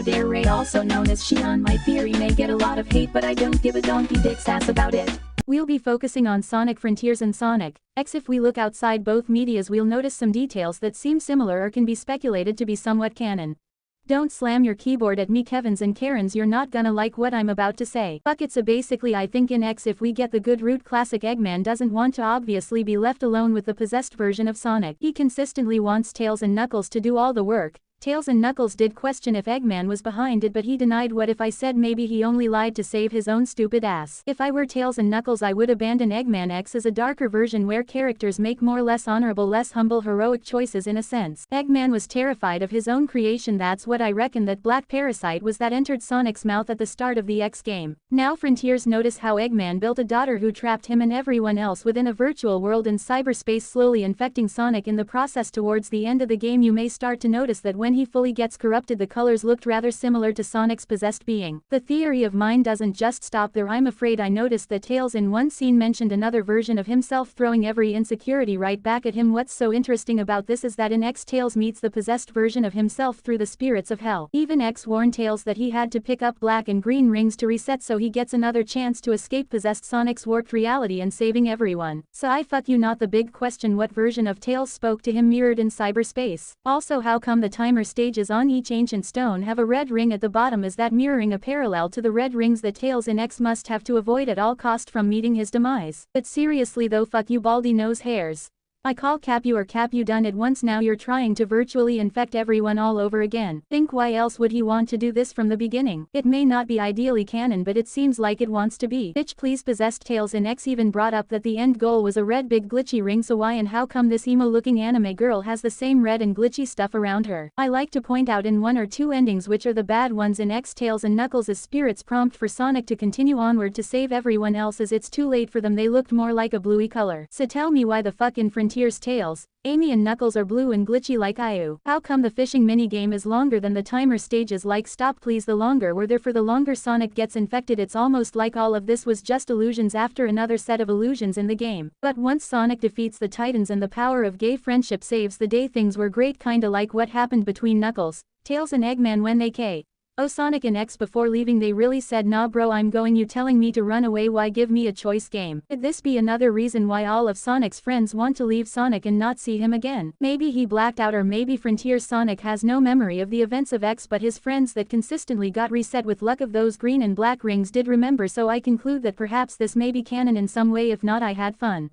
Dare Ray, also known as Shion. My theory may get a lot of hate, but I don't give a donkey dick's ass about it. We'll be focusing on Sonic Frontiers and Sonic X. If we look outside both medias, we'll notice some details that seem similar or can be speculated to be somewhat canon. Don't slam your keyboard at me, Kevins and Karens, you're not gonna like what I'm about to say. Fuck it. So basically I think in X, if we get the good route, classic Eggman doesn't want to obviously be left alone with the possessed version of Sonic. He consistently wants Tails and Knuckles to do all the work. Tails and Knuckles did question if Eggman was behind it, but he denied. What if I said maybe he only lied to save his own stupid ass? If I were Tails and Knuckles, I would abandon Eggman. X as a darker version where characters make more less honorable, less humble, heroic choices in a sense. Eggman was terrified of his own creation. That's what I reckon that black parasite was that entered Sonic's mouth at the start of the X game. Now Frontiers, notice how Eggman built a daughter who trapped him and everyone else within a virtual world in cyberspace, slowly infecting Sonic in the process. Towards the end of the game you may start to notice that when he fully gets corrupted, the colors looked rather similar to Sonic's possessed being. The theory of mine doesn't just stop there. I'm afraid I noticed that Tails in one scene mentioned another version of himself, throwing every insecurity right back at him. What's so interesting about this is that in X, Tails meets the possessed version of himself through the spirits of hell. Even X warned Tails that he had to pick up black and green rings to reset, so he gets another chance to escape possessed Sonic's warped reality and saving everyone. So I fuck you not. The big question, what version of Tails spoke to him mirrored in cyberspace? Also, how come the timer stages on each ancient stone have a red ring at the bottom? Is that mirroring a parallel to the red rings that Tails in X must have to avoid at all cost from meeting his demise? But seriously though, fuck you baldy nose hairs. I call cap you, or cap you done it once. Now you're trying to virtually infect everyone all over again. Think, why else would he want to do this from the beginning? It may not be ideally canon, but it seems like it wants to be. Bitch please. Possessed Tails in X even brought up that the end goal was a red big glitchy ring, so why and how come this emo looking anime girl has the same red and glitchy stuff around her? I like to point out in one or two endings, which are the bad ones in X, Tails and Knuckles' spirits prompt for Sonic to continue onward to save everyone else as it's too late for them. They looked more like a bluey color. So tell me, why the fuck in Frontiers Tails, Amy and Knuckles are blue and glitchy like Ayu? How come the fishing minigame is longer than the timer stages? Like, stop please. The longer we're there for, the longer Sonic gets infected. It's almost like all of this was just illusions after another set of illusions in the game. But once Sonic defeats the Titans and the power of gay friendship saves the day, things were great, kinda like what happened between Knuckles, Tails and Eggman when they Sonic and X before leaving. They really said, nah bro, I'm going. You telling me to run away? Why give me a choice game? Could this be another reason why all of Sonic's friends want to leave Sonic and not see him again? Maybe he blacked out, or maybe Frontiers Sonic has no memory of the events of X, but his friends that consistently got reset with luck of those green and black rings did remember. So I conclude that perhaps this may be canon in some way. If not, I had fun.